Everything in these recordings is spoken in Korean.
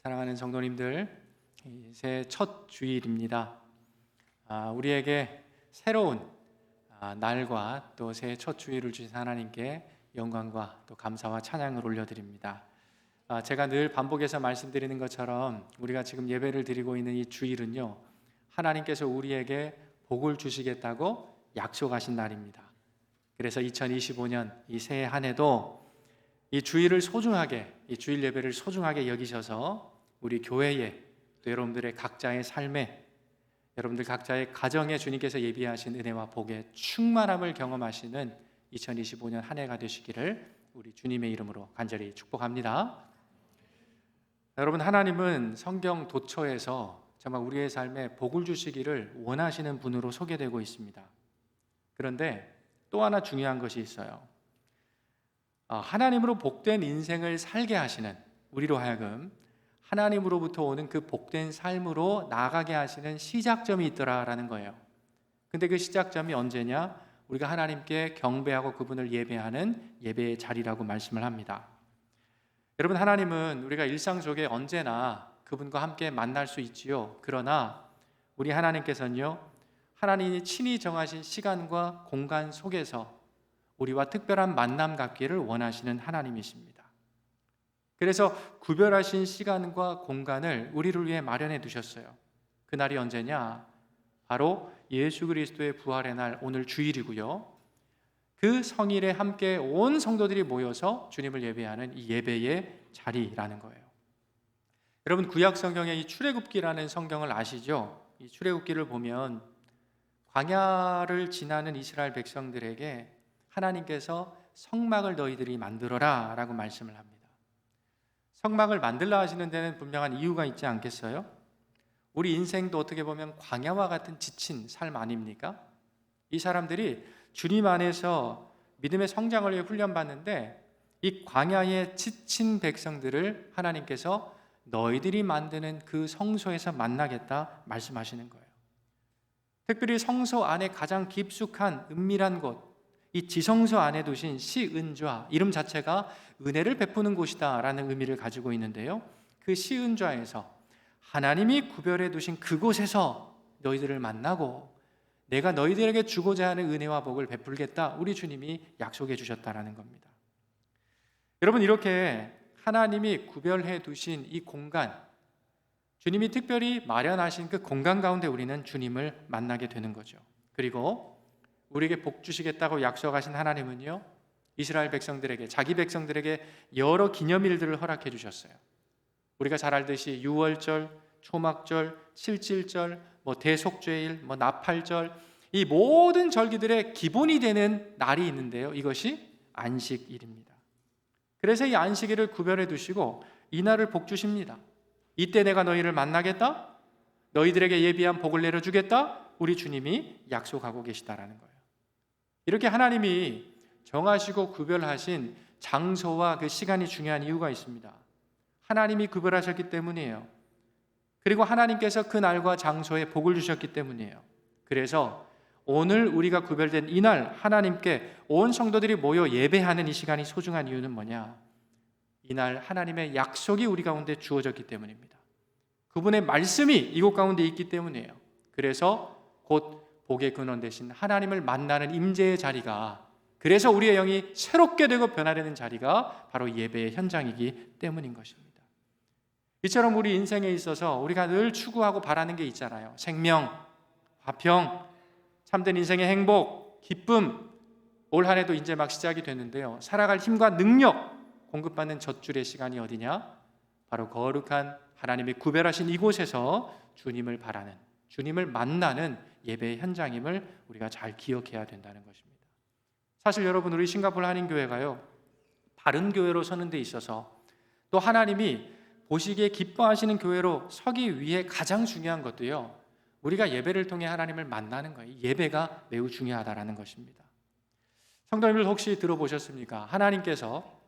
사랑하는 성도님들, 새해 첫 주일입니다. 우리에게 새로운 날과 또 새해 첫 주일을 주신 하나님께 영광과 또 감사와 찬양을 올려드립니다. 제가 늘 반복해서 말씀드리는 것처럼 우리가 지금 예배를 드리고 있는 이 주일은요, 하나님께서 우리에게 복을 주시겠다고 약속하신 날입니다. 그래서 2025년 이 새해 한 해도 이 주일을 소중하게, 이 주일 예배를 소중하게 여기셔서 우리 교회에, 또 여러분들의 각자의 삶에, 여러분들 각자의 가정에 주님께서 예비하신 은혜와 복의 충만함을 경험하시는 2025년 한 해가 되시기를 우리 주님의 이름으로 간절히 축복합니다. 여러분, 하나님은 성경 도처에서 정말 우리의 삶에 복을 주시기를 원하시는 분으로 소개되고 있습니다. 그런데 또 하나 중요한 것이 있어요. 하나님으로 복된 인생을 살게 하시는, 우리로 하여금 하나님으로부터 오는 그 복된 삶으로 나아가게 하시는 시작점이 있더라라는 거예요. 근데 그 시작점이 언제냐? 우리가 하나님께 경배하고 그분을 예배하는 예배의 자리라고 말씀을 합니다. 여러분, 하나님은 우리가 일상 속에 언제나 그분과 함께 만날 수 있지요. 그러나 우리 하나님께서는요, 하나님이 친히 정하신 시간과 공간 속에서 우리와 특별한 만남 갖기를 원하시는 하나님이십니다. 그래서 구별하신 시간과 공간을 우리를 위해 마련해 두셨어요. 그날이 언제냐? 바로 예수 그리스도의 부활의 날, 오늘 주일이고요. 그 성일에 함께 온 성도들이 모여서 주님을 예배하는 이 예배의 자리라는 거예요. 여러분, 구약 성경의 이 출애굽기라는 성경을 아시죠? 이 출애굽기를 보면 광야를 지나는 이스라엘 백성들에게 하나님께서 성막을 너희들이 만들어라 라고 말씀을 합니다. 성막을 만들라 하시는 데는 분명한 이유가 있지 않겠어요? 우리 인생도 어떻게 보면 광야와 같은 지친 삶 아닙니까? 이 사람들이 주님 안에서 믿음의 성장을 위해 훈련받는데 이 광야에 지친 백성들을 하나님께서 너희들이 만드는 그 성소에서 만나겠다 말씀하시는 거예요. 특별히 성소 안에 가장 깊숙한 은밀한 곳, 이 지성소 안에 두신 시은좌, 이름 자체가 은혜를 베푸는 곳이다 라는 의미를 가지고 있는데요, 그 시은좌에서 하나님이 구별해 두신 그곳에서 너희들을 만나고 내가 너희들에게 주고자 하는 은혜와 복을 베풀겠다, 우리 주님이 약속해 주셨다라는 겁니다. 여러분, 이렇게 하나님이 구별해 두신 이 공간, 주님이 특별히 마련하신 그 공간 가운데 우리는 주님을 만나게 되는 거죠. 그리고 우리에게 복 주시겠다고 약속하신 하나님은요, 이스라엘 백성들에게, 자기 백성들에게 여러 기념일들을 허락해 주셨어요. 우리가 잘 알듯이 유월절, 초막절, 칠칠절, 대속죄일, 나팔절, 이 모든 절기들의 기본이 되는 날이 있는데요, 이것이 안식일입니다. 그래서 이 안식일을 구별해 두시고 이 날을 복 주십니다. 이때 내가 너희를 만나겠다, 너희들에게 예비한 복을 내려주겠다, 우리 주님이 약속하고 계시다라는 거예요. 이렇게 하나님이 정하시고 구별하신 장소와 그 시간이 중요한 이유가 있습니다. 하나님이 구별하셨기 때문이에요. 그리고 하나님께서 그 날과 장소에 복을 주셨기 때문이에요. 그래서 오늘 우리가 구별된 이 날, 하나님께 온 성도들이 모여 예배하는 이 시간이 소중한 이유는 뭐냐? 이날 하나님의 약속이 우리 가운데 주어졌기 때문입니다. 그분의 말씀이 이곳 가운데 있기 때문이에요. 그래서 곧 복의 근원 되신 하나님을 만나는 임재의 자리가, 그래서 우리의 영이 새롭게 되고 변화되는 자리가 바로 예배의 현장이기 때문인 것입니다. 이처럼 우리 인생에 있어서 우리가 늘 추구하고 바라는 게 있잖아요. 생명, 화평, 참된 인생의 행복, 기쁨. 올 한 해도 이제 막 시작이 됐는데요, 살아갈 힘과 능력 공급받는 젖줄의 시간이 어디냐? 바로 거룩한 하나님이 구별하신 이곳에서 주님을 바라는, 주님을 만나는 예배의 현장임을 우리가 잘 기억해야 된다는 것입니다. 사실 여러분, 우리 싱가포르 한인교회가요, 바른 교회로 서는 데 있어서 또 하나님이 보시기에 기뻐하시는 교회로 서기 위해 가장 중요한 것도요, 우리가 예배를 통해 하나님을 만나는 거예요. 예배가 매우 중요하다는 것입니다. 성도님들, 혹시 들어보셨습니까? 하나님께서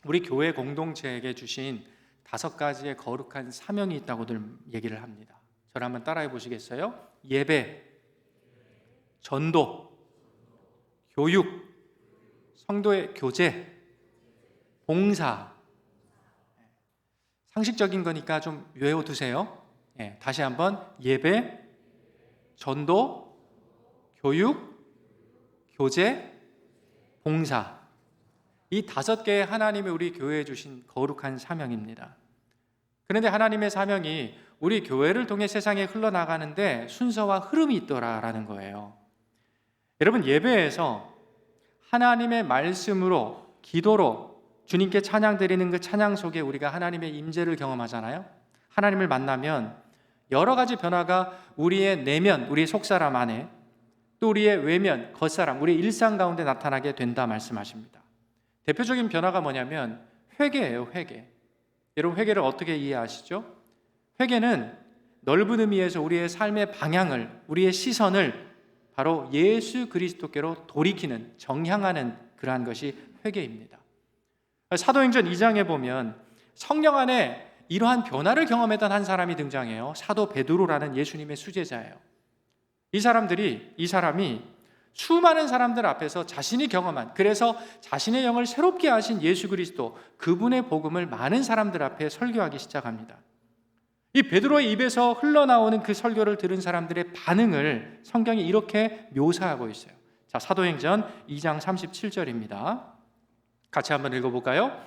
우리 교회 공동체에게 주신 5가지의 거룩한 사명이 있다고들 얘기를 합니다. 저를 한번 따라해 보시겠어요? 예배, 전도, 교육, 성도의 교제, 봉사. 상식적인 거니까 좀 외워두세요. 다시 한번 예배, 전도, 교육, 교제, 봉사. 이 5개의 하나님이 우리 교회에 주신 거룩한 사명입니다. 그런데 하나님의 사명이 우리 교회를 통해 세상에 흘러나가는데 순서와 흐름이 있더라라는 거예요. 여러분, 예배에서 하나님의 말씀으로, 기도로 주님께 찬양 드리는 그 찬양 속에 우리가 하나님의 임재를 경험하잖아요. 하나님을 만나면 여러 가지 변화가 우리의 내면, 우리의 속사람 안에, 또 우리의 외면, 겉사람, 우리의 일상 가운데 나타나게 된다 말씀하십니다. 대표적인 변화가 뭐냐면 회개예요. 회개. 여러분, 회개를 어떻게 이해하시죠? 회개는 넓은 의미에서 우리의 삶의 방향을, 우리의 시선을 바로 예수 그리스도께로 돌이키는, 정향하는 그러한 것이 회개입니다. 사도행전 2장에 보면 성령 안에 이러한 변화를 경험했던 한 사람이 등장해요. 사도 베드로라는 예수님의 수제자예요. 이 사람이 수많은 사람들 앞에서 자신이 경험한, 그래서 자신의 영을 새롭게 하신 예수 그리스도, 그분의 복음을 많은 사람들 앞에 설교하기 시작합니다. 이 베드로의 입에서 흘러나오는 그 설교를 들은 사람들의 반응을 성경이 이렇게 묘사하고 있어요. 자, 사도행전 2장 37절입니다. 같이 한번 읽어볼까요?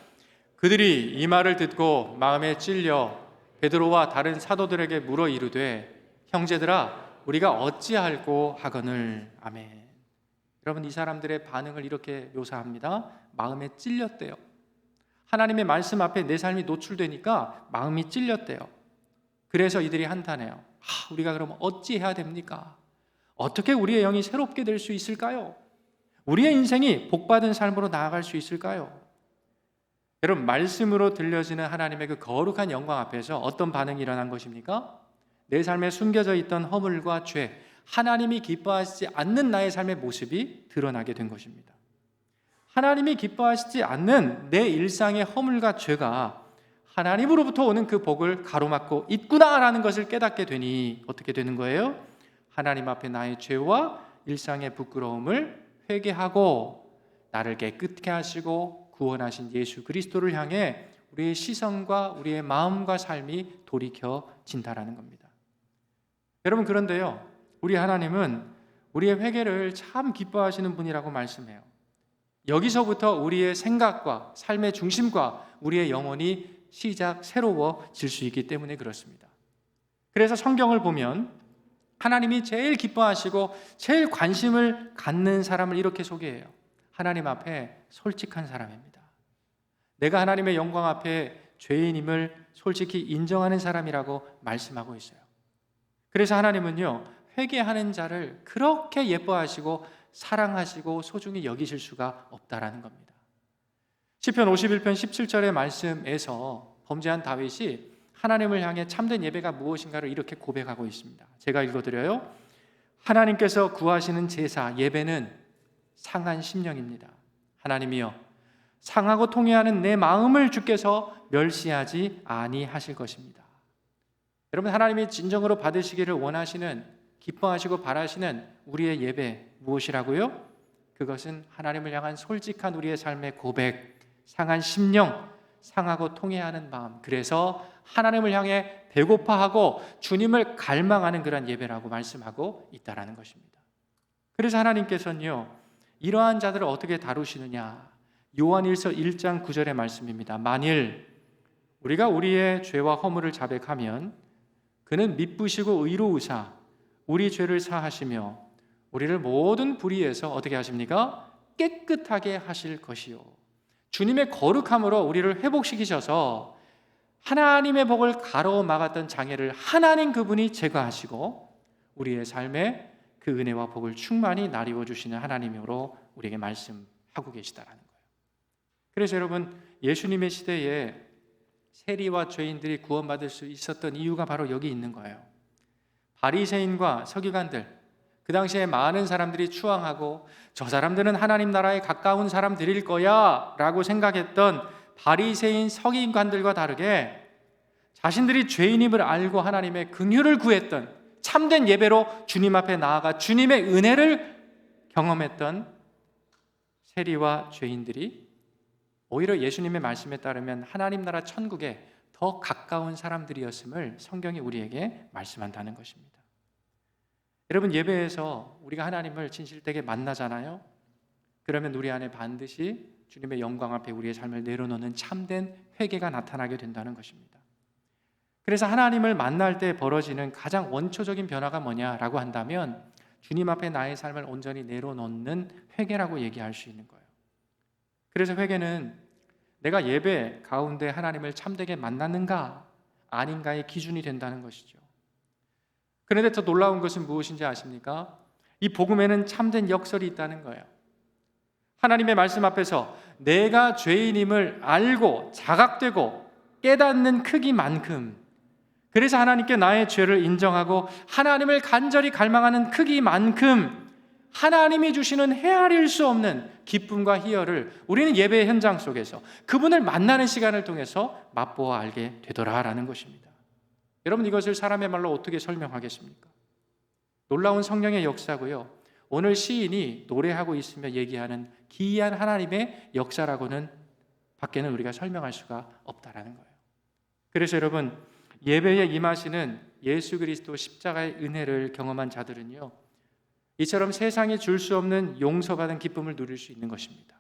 그들이 이 말을 듣고 마음에 찔려 베드로와 다른 사도들에게 물어 이르되 형제들아 우리가 어찌할꼬 하거늘. 아멘. 여러분, 이 사람들의 반응을 이렇게 묘사합니다. 마음에 찔렸대요. 하나님의 말씀 앞에 내 삶이 노출되니까 마음이 찔렸대요. 그래서 이들이 한탄해요. 우리가 그럼 어찌해야 됩니까? 어떻게 우리의 영이 새롭게 될 수 있을까요? 우리의 인생이 복받은 삶으로 나아갈 수 있을까요? 여러분, 말씀으로 들려지는 하나님의 그 거룩한 영광 앞에서 어떤 반응이 일어난 것입니까? 내 삶에 숨겨져 있던 허물과 죄, 하나님이 기뻐하시지 않는 나의 삶의 모습이 드러나게 된 것입니다. 하나님이 기뻐하시지 않는 내 일상의 허물과 죄가 하나님으로부터 오는 그 복을 가로막고 있구나라는 것을 깨닫게 되니 어떻게 되는 거예요? 하나님 앞에 나의 죄와 일상의 부끄러움을 회개하고 나를 깨끗게 하시고 구원하신 예수 그리스도를 향해 우리의 시선과 우리의 마음과 삶이 돌이켜진다라는 겁니다. 여러분, 그런데요, 우리 하나님은 우리의 회개를 참 기뻐하시는 분이라고 말씀해요. 여기서부터 우리의 생각과 삶의 중심과 우리의 영혼이 새로워질 수 있기 때문에 그렇습니다. 그래서 성경을 보면 하나님이 제일 기뻐하시고 제일 관심을 갖는 사람을 이렇게 소개해요. 하나님 앞에 솔직한 사람입니다. 내가 하나님의 영광 앞에 죄인임을 솔직히 인정하는 사람이라고 말씀하고 있어요. 그래서 하나님은요, 회개하는 자를 그렇게 예뻐하시고 사랑하시고 소중히 여기실 수가 없다라는 겁니다. 시편 51편 17절의 말씀에서 범죄한 다윗이 하나님을 향해 참된 예배가 무엇인가를 이렇게 고백하고 있습니다. 제가 읽어드려요. 하나님께서 구하시는 제사, 예배는 상한 심령입니다. 하나님이여, 상하고 통회하는 내 마음을 주께서 멸시하지 아니하실 것입니다. 여러분, 하나님이 진정으로 받으시기를 원하시는, 기뻐하시고 바라시는 우리의 예배 무엇이라고요? 그것은 하나님을 향한 솔직한 우리의 삶의 고백, 상한 심령, 상하고 통회하는 마음, 그래서 하나님을 향해 배고파하고 주님을 갈망하는 그런 예배라고 말씀하고 있다는 것입니다. 그래서 하나님께서는요, 이러한 자들을 어떻게 다루시느냐? 요한일서 1장 9절의 말씀입니다. 만일 우리가 우리의 죄와 허물을 자백하면 그는 미쁘시고 의로우사 우리 죄를 사하시며 우리를 모든 불의에서 어떻게 하십니까? 깨끗하게 하실 것이요. 주님의 거룩함으로 우리를 회복시키셔서 하나님의 복을 가로막았던 장애를 하나님 그분이 제거하시고 우리의 삶에 그 은혜와 복을 충만히 나리워 주시는 하나님으로 우리에게 말씀하고 계시다라는 거예요. 그래서 여러분, 예수님의 시대에 세리와 죄인들이 구원받을 수 있었던 이유가 바로 여기 있는 거예요. 바리새인과 서기관들, 그 당시에 많은 사람들이 추앙하고 저 사람들은 하나님 나라에 가까운 사람들일 거야 라고 생각했던 바리새인 서기관들과 다르게 자신들이 죄인임을 알고 하나님의 긍휼을 구했던, 참된 예배로 주님 앞에 나아가 주님의 은혜를 경험했던 세리와 죄인들이 오히려 예수님의 말씀에 따르면 하나님 나라 천국에 더 더 가까운 사람들이었음을 성경이 우리에게 말씀한다는 것입니다. 여러분, 예배에서 우리가 하나님을 진실되게 만나잖아요. 그러면 우리 안에 반드시 주님의 영광 앞에 우리의 삶을 내려놓는 참된 회개가 나타나게 된다는 것입니다. 그래서 하나님을 만날 때 벌어지는 가장 원초적인 변화가 뭐냐라고 한다면 주님 앞에 나의 삶을 온전히 내려놓는 회개라고 얘기할 수 있는 거예요. 그래서 회개는 내가 예배 가운데 하나님을 참되게 만났는가 아닌가의 기준이 된다는 것이죠. 그런데 더 놀라운 것은 무엇인지 아십니까? 이 복음에는 참된 역설이 있다는 거예요. 하나님의 말씀 앞에서 내가 죄인임을 알고 자각되고 깨닫는 크기만큼, 그래서 하나님께 나의 죄를 인정하고 하나님을 간절히 갈망하는 크기만큼 하나님이 주시는 헤아릴 수 없는 기쁨과 희열을 우리는 예배의 현장 속에서 그분을 만나는 시간을 통해서 맛보아 알게 되더라라는 것입니다. 여러분, 이것을 사람의 말로 어떻게 설명하겠습니까? 놀라운 성령의 역사고요. 오늘 시인이 노래하고 있으며 얘기하는 기이한 하나님의 역사라고는 밖에는 우리가 설명할 수가 없다라는 거예요. 그래서 여러분, 예배에 임하시는 예수 그리스도 십자가의 은혜를 경험한 자들은요, 이처럼 세상이 줄 수 없는 용서받은 기쁨을 누릴 수 있는 것입니다.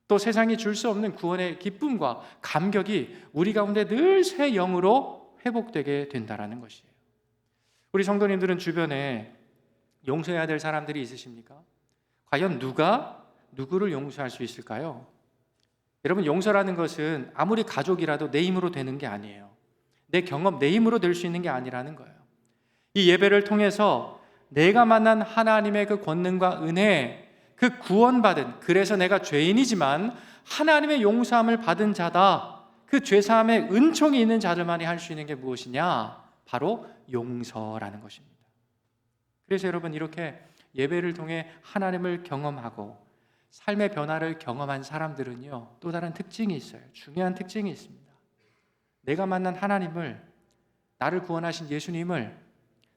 또 세상이 줄 수 없는 구원의 기쁨과 감격이 우리 가운데 늘 새 영으로 회복되게 된다는 것이에요. 우리 성도님들은 주변에 용서해야 될 사람들이 있으십니까? 과연 누가 누구를 용서할 수 있을까요? 여러분, 용서라는 것은 아무리 가족이라도 내 힘으로 되는 게 아니에요. 내 경험, 내 힘으로 될 수 있는 게 아니라는 거예요. 이 예배를 통해서 내가 만난 하나님의 그 권능과 은혜, 그 구원받은, 그래서 내가 죄인이지만 하나님의 용서함을 받은 자다, 그 죄사함의 은총이 있는 자들만이 할 수 있는 게 무엇이냐? 바로 용서라는 것입니다. 그래서 여러분, 이렇게 예배를 통해 하나님을 경험하고 삶의 변화를 경험한 사람들은요, 또 다른 특징이 있어요. 중요한 특징이 있습니다. 내가 만난 하나님을, 나를 구원하신 예수님을,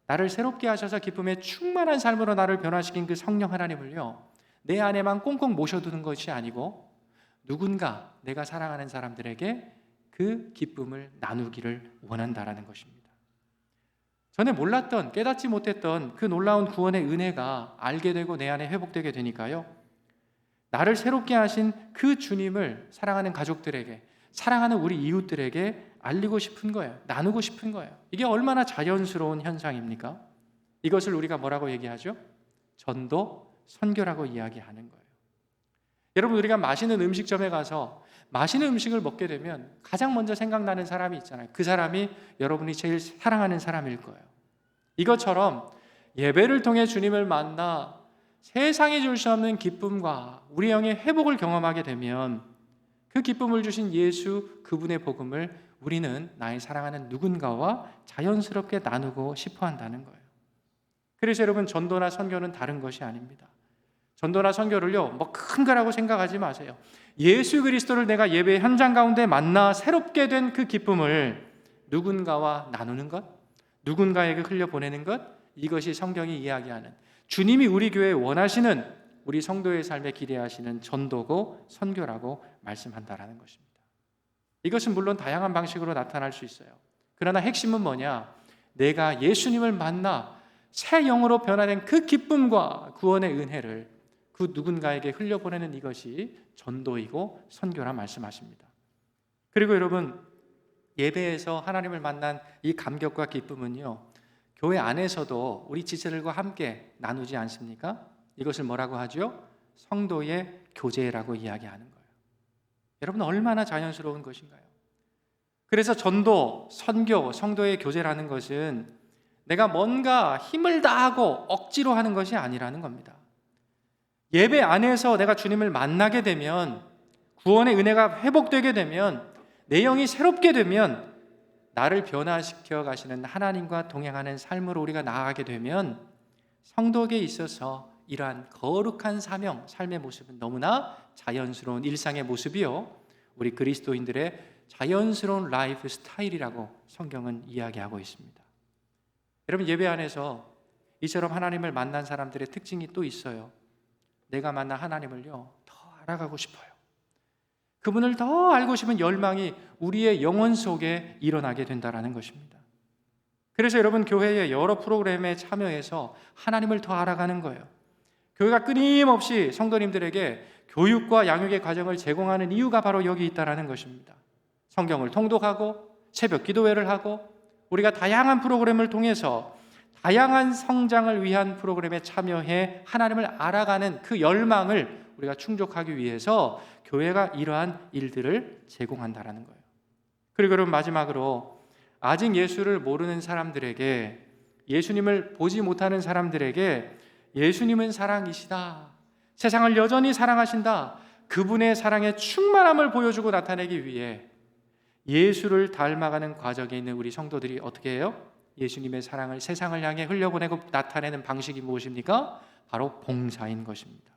나를 새롭게 하셔서 기쁨에 충만한 삶으로 나를 변화시킨 그 성령 하나님을요, 내 안에만 꽁꽁 모셔두는 것이 아니고 누군가 내가 사랑하는 사람들에게 그 기쁨을 나누기를 원한다라는 것입니다. 전에 몰랐던, 깨닫지 못했던 그 놀라운 구원의 은혜가 알게 되고 내 안에 회복되게 되니까요, 나를 새롭게 하신 그 주님을 사랑하는 가족들에게, 사랑하는 우리 이웃들에게 알리고 싶은 거예요. 나누고 싶은 거예요. 이게 얼마나 자연스러운 현상입니까? 이것을 우리가 뭐라고 얘기하죠? 전도, 선교라고 이야기하는 거예요. 여러분, 우리가 맛있는 음식점에 가서 맛있는 음식을 먹게 되면 가장 먼저 생각나는 사람이 있잖아요. 그 사람이 여러분이 제일 사랑하는 사람일 거예요. 이것처럼 예배를 통해 주님을 만나 세상에 줄 수 없는 기쁨과 우리 영의 회복을 경험하게 되면 그 기쁨을 주신 예수 그분의 복음을 우리는 나의 사랑하는 누군가와 자연스럽게 나누고 싶어 한다는 거예요. 그래서 여러분, 전도나 선교는 다른 것이 아닙니다. 전도나 선교를요, 뭐 큰 거라고 생각하지 마세요. 예수 그리스도를 내가 예배 현장 가운데 만나 새롭게 된 그 기쁨을 누군가와 나누는 것, 누군가에게 흘려보내는 것, 이것이 성경이 이야기하는, 주님이 우리 교회에 원하시는, 우리 성도의 삶에 기대하시는 전도고 선교라고 말씀한다라는 것입니다. 이것은 물론 다양한 방식으로 나타날 수 있어요. 그러나 핵심은 뭐냐? 내가 예수님을 만나 새 영으로 변화된 그 기쁨과 구원의 은혜를 그 누군가에게 흘려보내는 이것이 전도이고 선교라 말씀하십니다. 그리고 여러분, 예배에서 하나님을 만난 이 감격과 기쁨은요, 교회 안에서도 우리 지체들과 함께 나누지 않습니까? 이것을 뭐라고 하죠? 성도의 교제라고 이야기하는 거예요. 여러분, 얼마나 자연스러운 것인가요? 그래서 전도, 선교, 성도의 교제라는 것은 내가 뭔가 힘을 다하고 억지로 하는 것이 아니라는 겁니다. 예배 안에서 내가 주님을 만나게 되면, 구원의 은혜가 회복되게 되면, 내 영이 새롭게 되면, 나를 변화시켜 가시는 하나님과 동행하는 삶으로 우리가 나아가게 되면 성도에게 있어서 이러한 거룩한 사명, 삶의 모습은 너무나 자연스러운 일상의 모습이요, 우리 그리스도인들의 자연스러운 라이프 스타일이라고 성경은 이야기하고 있습니다. 여러분, 예배 안에서 이처럼 하나님을 만난 사람들의 특징이 또 있어요. 내가 만난 하나님을요, 더 알아가고 싶어요. 그분을 더 알고 싶은 열망이 우리의 영혼 속에 일어나게 된다는 것입니다. 그래서 여러분, 교회의 여러 프로그램에 참여해서 하나님을 더 알아가는 거예요. 교회가 끊임없이 성도님들에게 교육과 양육의 과정을 제공하는 이유가 바로 여기 있다는 것입니다. 성경을 통독하고 새벽 기도회를 하고 우리가 다양한 프로그램을 통해서 다양한 성장을 위한 프로그램에 참여해 하나님을 알아가는 그 열망을 우리가 충족하기 위해서 교회가 이러한 일들을 제공한다는 거예요. 그리고 여러분, 마지막으로 아직 예수를 모르는 사람들에게, 예수님을 보지 못하는 사람들에게 예수님은 사랑이시다, 세상을 여전히 사랑하신다, 그분의 사랑의 충만함을 보여주고 나타내기 위해 예수를 닮아가는 과정에 있는 우리 성도들이 어떻게 해요? 예수님의 사랑을 세상을 향해 흘려보내고 나타내는 방식이 무엇입니까? 바로 봉사인 것입니다.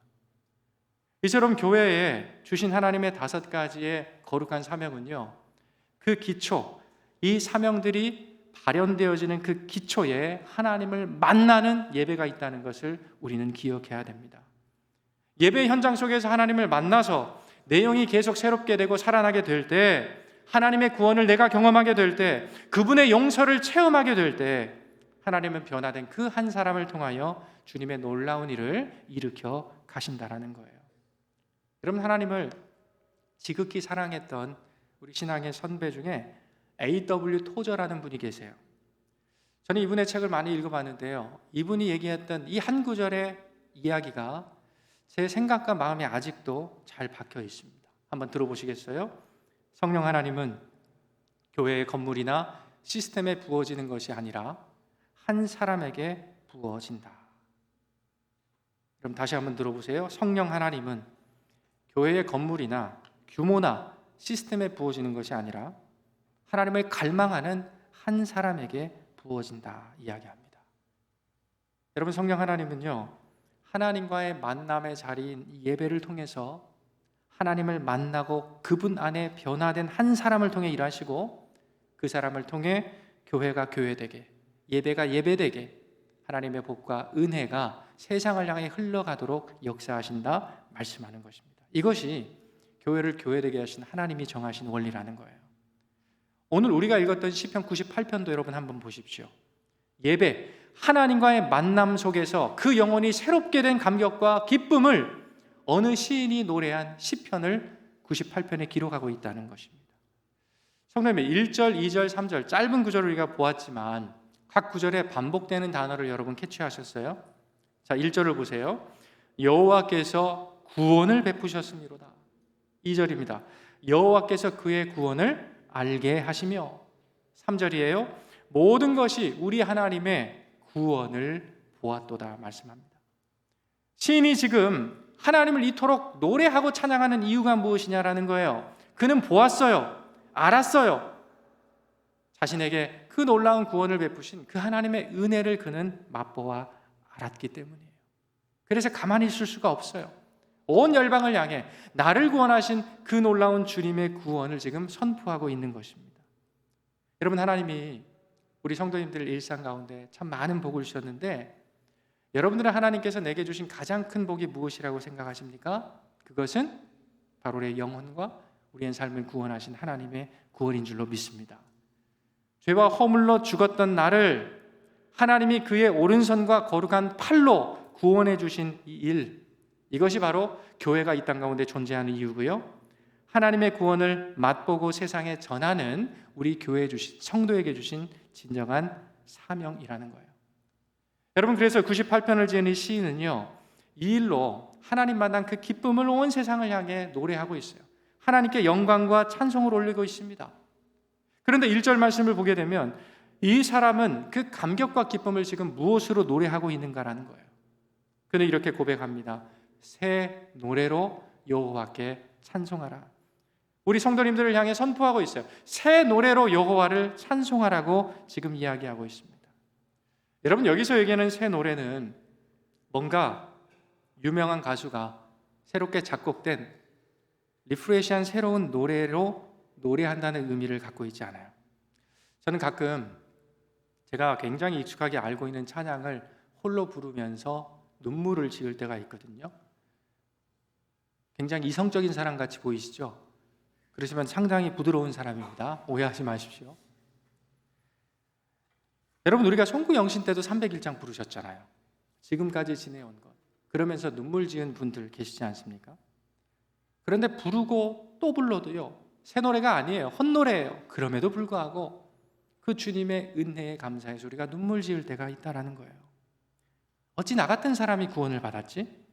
이처럼 교회에 주신 하나님의 5가지의 거룩한 사명은요, 그 기초, 이 사명들이 발현되어지는 그 기초에 하나님을 만나는 예배가 있다는 것을 우리는 기억해야 됩니다. 예배 현장 속에서 하나님을 만나서 내용이 계속 새롭게 되고 살아나게 될 때, 하나님의 구원을 내가 경험하게 될 때, 그분의 용서를 체험하게 될 때, 하나님은 변화된 그 한 사람을 통하여 주님의 놀라운 일을 일으켜 가신다라는 거예요. 여러분, 하나님을 지극히 사랑했던 우리 신앙의 선배 중에 A.W. 토저라는 분이 계세요. 저는 이분의 책을 많이 읽어봤는데요, 이분이 얘기했던 이 한 구절의 이야기가 제 생각과 마음에 아직도 잘 박혀 있습니다. 한번 들어보시겠어요? 성령 하나님은 교회의 건물이나 시스템에 부어지는 것이 아니라 한 사람에게 부어진다. 그럼 다시 한번 들어보세요. 성령 하나님은 교회의 건물이나 규모나 시스템에 부어지는 것이 아니라 하나님을 갈망하는 한 사람에게 부어진다 이야기합니다. 여러분, 성령 하나님은요, 하나님과의 만남의 자리인 예배를 통해서 하나님을 만나고 그분 안에 변화된 한 사람을 통해 일하시고, 그 사람을 통해 교회가 교회되게, 예배가 예배되게 하나님의 복과 은혜가 세상을 향해 흘러가도록 역사하신다 말씀하는 것입니다. 이것이 교회를 교회되게 하신 하나님이 정하신 원리라는 거예요. 오늘 우리가 읽었던 시편 98편도 여러분 한번 보십시오. 예배, 하나님과의 만남 속에서 그 영혼이 새롭게 된 감격과 기쁨을 어느 시인이 노래한 시편을 98편에 기록하고 있다는 것입니다. 성도님, 1절, 2절, 3절 짧은 구절을 우리가 보았지만 각 구절에 반복되는 단어를 여러분 캐치하셨어요? 자, 1절을 보세요. 여호와께서 구원을 베푸셨음이로다. 2절입니다. 여호와께서 그의 구원을 알게 하시며. 3절이에요. 모든 것이 우리 하나님의 구원을 보았도다 말씀합니다. 시인이 지금 하나님을 이토록 노래하고 찬양하는 이유가 무엇이냐라는 거예요. 그는 보았어요. 알았어요. 자신에게 그 놀라운 구원을 베푸신 그 하나님의 은혜를 그는 맛보아 알았기 때문이에요. 그래서 가만히 있을 수가 없어요. 온 열방을 향해 나를 구원하신 그 놀라운 주님의 구원을 지금 선포하고 있는 것입니다. 여러분, 하나님이 우리 성도님들 일상 가운데 참 많은 복을 주셨는데, 여러분들은 하나님께서 내게 주신 가장 큰 복이 무엇이라고 생각하십니까? 그것은 바로 우리의 영혼과 우리의 삶을 구원하신 하나님의 구원인 줄로 믿습니다. 죄와 허물로 죽었던 나를 하나님이 그의 오른손과 거룩한 팔로 구원해 주신 이 일, 이것이 바로 교회가 이 땅 가운데 존재하는 이유고요, 하나님의 구원을 맛보고 세상에 전하는 우리 교회에 주신, 성도에게 주신 진정한 사명이라는 거예요. 여러분, 그래서 98편을 지은 이 시인은요, 이 일로 하나님 만난 그 기쁨을 온 세상을 향해 노래하고 있어요. 하나님께 영광과 찬송을 올리고 있습니다. 그런데 1절 말씀을 보게 되면 이 사람은 그 감격과 기쁨을 지금 무엇으로 노래하고 있는가라는 거예요. 그는 이렇게 고백합니다. 새 노래로 여호와께 찬송하라. 우리 성도님들을 향해 선포하고 있어요. 새 노래로 여호와를 찬송하라고 지금 이야기하고 있습니다. 여러분, 여기서 얘기하는 새 노래는 뭔가 유명한 가수가 새롭게 작곡된 리프레시한 새로운 노래로 노래한다는 의미를 갖고 있지 않아요. 저는 가끔 제가 굉장히 익숙하게 알고 있는 찬양을 홀로 부르면서 눈물을 지을 때가 있거든요. 굉장히 이성적인 사람 같이 보이시죠? 그러시면 상당히 부드러운 사람입니다. 오해하지 마십시오. 여러분, 우리가 송구영신 때도 301장 부르셨잖아요. 지금까지 지내온 것. 그러면서 눈물 지은 분들 계시지 않습니까? 그런데 부르고 또 불러도요, 새 노래가 아니에요. 헛노래예요. 그럼에도 불구하고 그 주님의 은혜에 감사해서 우리가 눈물 지을 때가 있다라는 거예요. 어찌 나 같은 사람이 구원을 받았지?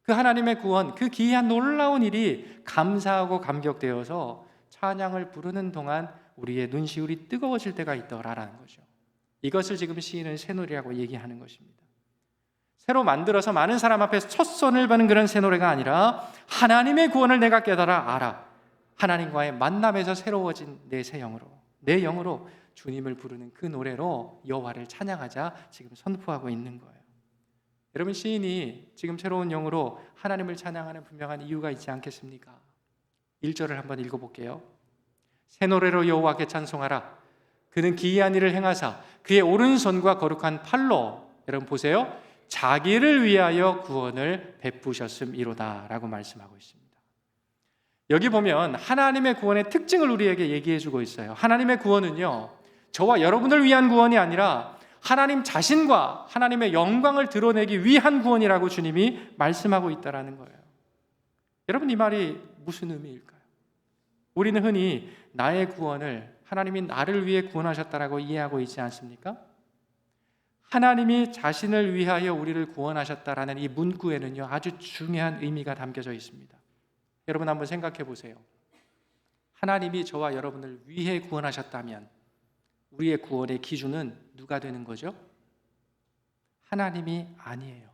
그 하나님의 구원, 그 기이한 놀라운 일이 감사하고 감격되어서 찬양을 부르는 동안 우리의 눈시울이 뜨거워질 때가 있더라라는 거죠. 이것을 지금 시인은 새노래라고 얘기하는 것입니다. 새로 만들어서 많은 사람 앞에서 첫 손을 버는 그런 새노래가 아니라 하나님의 구원을 내가 깨달아 알아. 하나님과의 만남에서 새로워진 내 새 영으로, 내 영으로 주님을 부르는 그 노래로 여호와를 찬양하자 지금 선포하고 있는 거예요. 여러분, 시인이 지금 새로운 영으로 하나님을 찬양하는 분명한 이유가 있지 않겠습니까? 1절을 한번 읽어볼게요. 새 노래로 여호와께 찬송하라. 그는 기이한 일을 행하사 그의 오른손과 거룩한 팔로, 여러분 보세요, 자기를 위하여 구원을 베푸셨음이로다 라고 말씀하고 있습니다. 여기 보면 하나님의 구원의 특징을 우리에게 얘기해 주고 있어요. 하나님의 구원은요, 저와 여러분을 위한 구원이 아니라 하나님 자신과 하나님의 영광을 드러내기 위한 구원이라고 주님이 말씀하고 있다는 거예요. 여러분, 이 말이 무슨 의미일까요? 우리는 흔히 나의 구원을 하나님이 나를 위해 구원하셨다라고 이해하고 있지 않습니까? 하나님이 자신을 위하여 우리를 구원하셨다라는 이 문구에는요, 아주 중요한 의미가 담겨져 있습니다. 여러분, 한번 생각해 보세요. 하나님이 저와 여러분을 위해 구원하셨다면 우리의 구원의 기준은 누가 되는 거죠? 하나님이 아니에요.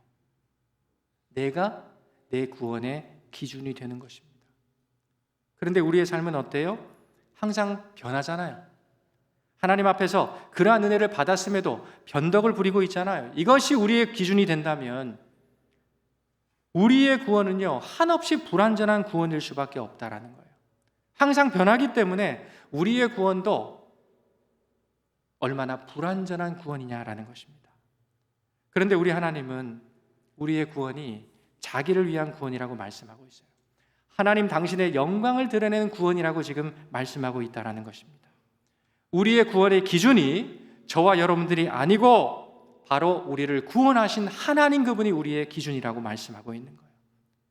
내가 내 구원의 기준이 되는 것입니다. 그런데 우리의 삶은 어때요? 항상 변하잖아요. 하나님 앞에서 그러한 은혜를 받았음에도 변덕을 부리고 있잖아요. 이것이 우리의 기준이 된다면 우리의 구원은요, 한없이 불완전한 구원일 수밖에 없다라는 거예요. 항상 변하기 때문에 우리의 구원도 얼마나 불완전한 구원이냐라는 것입니다. 그런데 우리 하나님은 우리의 구원이 자기를 위한 구원이라고 말씀하고 있어요. 하나님 당신의 영광을 드러내는 구원이라고 지금 말씀하고 있다는 것입니다. 우리의 구원의 기준이 저와 여러분들이 아니고 바로 우리를 구원하신 하나님, 그분이 우리의 기준이라고 말씀하고 있는 거예요.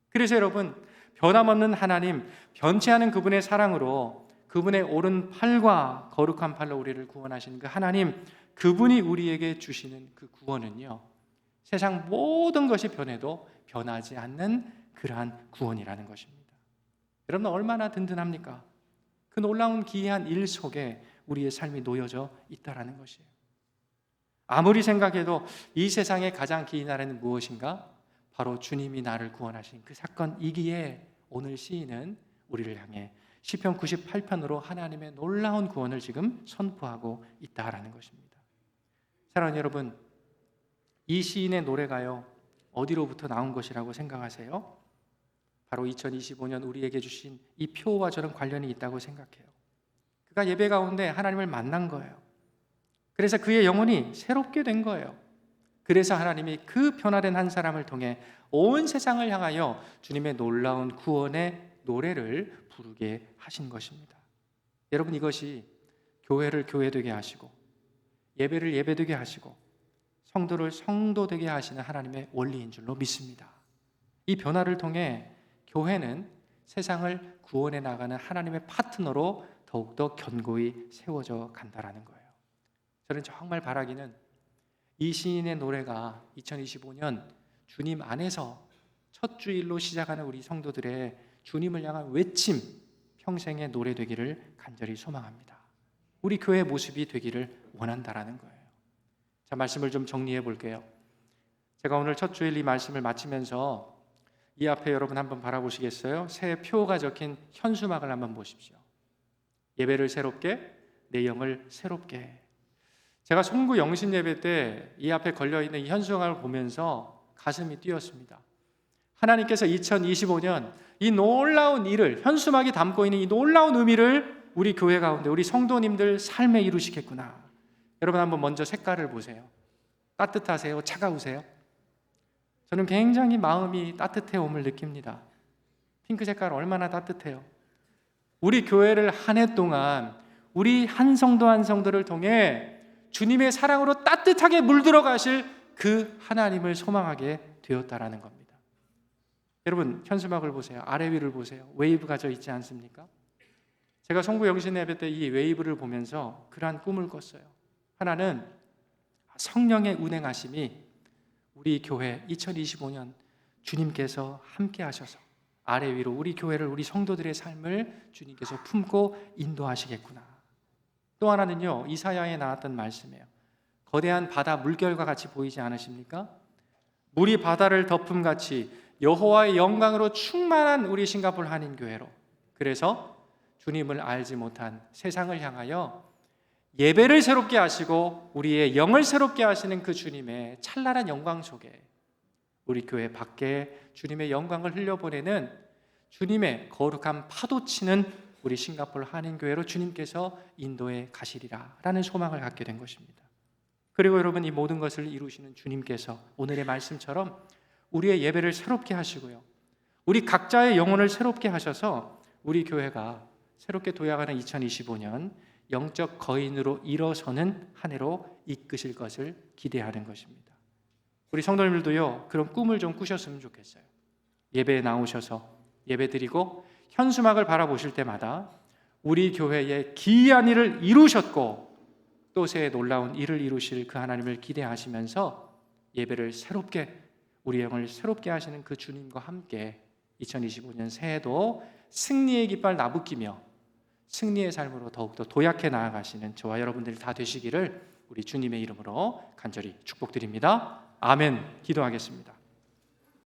그래서 여러분, 변함없는 하나님, 변치 않은 그분의 사랑으로 그분의 오른팔과 거룩한 팔로 우리를 구원하신 그 하나님, 그분이 우리에게 주시는 그 구원은요, 세상 모든 것이 변해도 변하지 않는 그러한 구원이라는 것입니다. 여러분, 얼마나 든든합니까? 그 놀라운 기이한 일 속에 우리의 삶이 놓여져 있다라는 것이에요. 아무리 생각해도 이 세상에 가장 기이한 날에는 무엇인가? 바로 주님이 나를 구원하신 그 사건이기에 오늘 시인은 우리를 향해 시편 98편으로 하나님의 놀라운 구원을 지금 선포하고 있다라는 것입니다. 사랑하는 여러분, 이 시인의 노래가요, 어디로부터 나온 것이라고 생각하세요? 바로 2025년 우리에게 주신 이 표와 저는 관련이 있다고 생각해요. 그가 예배 가운데 하나님을 만난 거예요. 그래서 그의 영혼이 새롭게 된 거예요. 그래서 하나님이 그 변화된 한 사람을 통해 온 세상을 향하여 주님의 놀라운 구원의 노래를 부르게 하신 것입니다. 여러분, 이것이 교회를 교회되게 하시고 예배를 예배되게 하시고 성도를 성도되게 하시는 하나님의 원리인 줄로 믿습니다. 이 변화를 통해 교회는 세상을 구원해 나가는 하나님의 파트너로 더욱더 견고히 세워져 간다라는 거예요. 저는 정말 바라기는 이 시인의 노래가 2025년 주님 안에서 첫 주일로 시작하는 우리 성도들의 주님을 향한 외침, 평생의 노래 되기를 간절히 소망합니다. 우리 교회의 모습이 되기를 원한다라는 거예요. 자, 말씀을 좀 정리해 볼게요. 제가 오늘 첫 주일 이 말씀을 마치면서 이 앞에 여러분 한번 바라보시겠어요? 새 표가 적힌 현수막을 한번 보십시오. 예배를 새롭게, 내 영을 새롭게. 제가 송구 영신 예배 때 이 앞에 걸려있는 이 현수막을 보면서 가슴이 뛰었습니다. 하나님께서 2025년 이 놀라운 일을, 현수막이 담고 있는 이 놀라운 의미를 우리 교회 가운데 우리 성도님들 삶에 이루시겠구나. 여러분, 한번 먼저 색깔을 보세요. 따뜻하세요? 차가우세요? 저는 굉장히 마음이 따뜻해옴을 느낍니다. 핑크 색깔 얼마나 따뜻해요. 우리 교회를 한 해 동안 우리 한 성도 한 성도를 통해 주님의 사랑으로 따뜻하게 물들어 가실 그 하나님을 소망하게 되었다라는 겁니다. 여러분, 현수막을 보세요. 아래 위를 보세요. 웨이브가 져 있지 않습니까? 제가 송구 영신 예배 때 이 웨이브를 보면서 그러한 꿈을 꿨어요. 하나는 성령의 운행하심이 우리 교회 2025년 주님께서 함께 하셔서 아래 위로 우리 교회를, 우리 성도들의 삶을 주님께서 품고 인도하시겠구나. 또 하나는요, 이사야에 나왔던 말씀이에요. 거대한 바다 물결과 같이 보이지 않으십니까? 물이 바다를 덮음같이 여호와의 영광으로 충만한 우리 싱가포르 한인교회로, 그래서 주님을 알지 못한 세상을 향하여 예배를 새롭게 하시고 우리의 영을 새롭게 하시는 그 주님의 찬란한 영광 속에 우리 교회 밖에 주님의 영광을 흘려보내는 주님의 거룩한 파도치는 우리 싱가포르 한인교회로 주님께서 인도해 가시리라 라는 소망을 갖게 된 것입니다. 그리고 여러분, 이 모든 것을 이루시는 주님께서 오늘의 말씀처럼 우리의 예배를 새롭게 하시고요, 우리 각자의 영혼을 새롭게 하셔서 우리 교회가 새롭게 도약하는 2025년 영적 거인으로 일어서는 한 해로 이끄실 것을 기대하는 것입니다. 우리 성도님들도요, 그런 꿈을 좀 꾸셨으면 좋겠어요. 예배에 나오셔서 예배 드리고 현수막을 바라보실 때마다 우리 교회의 기이한 일을 이루셨고 또 새해 놀라운 일을 이루실 그 하나님을 기대하시면서 예배를 새롭게, 우리 영을 새롭게 하시는 그 주님과 함께 2025년 새해도 승리의 깃발 나부끼며 승리의 삶으로 더욱더 도약해 나아가시는 저와 여러분들이 다 되시기를 우리 주님의 이름으로 간절히 축복드립니다. 아멘. 기도하겠습니다.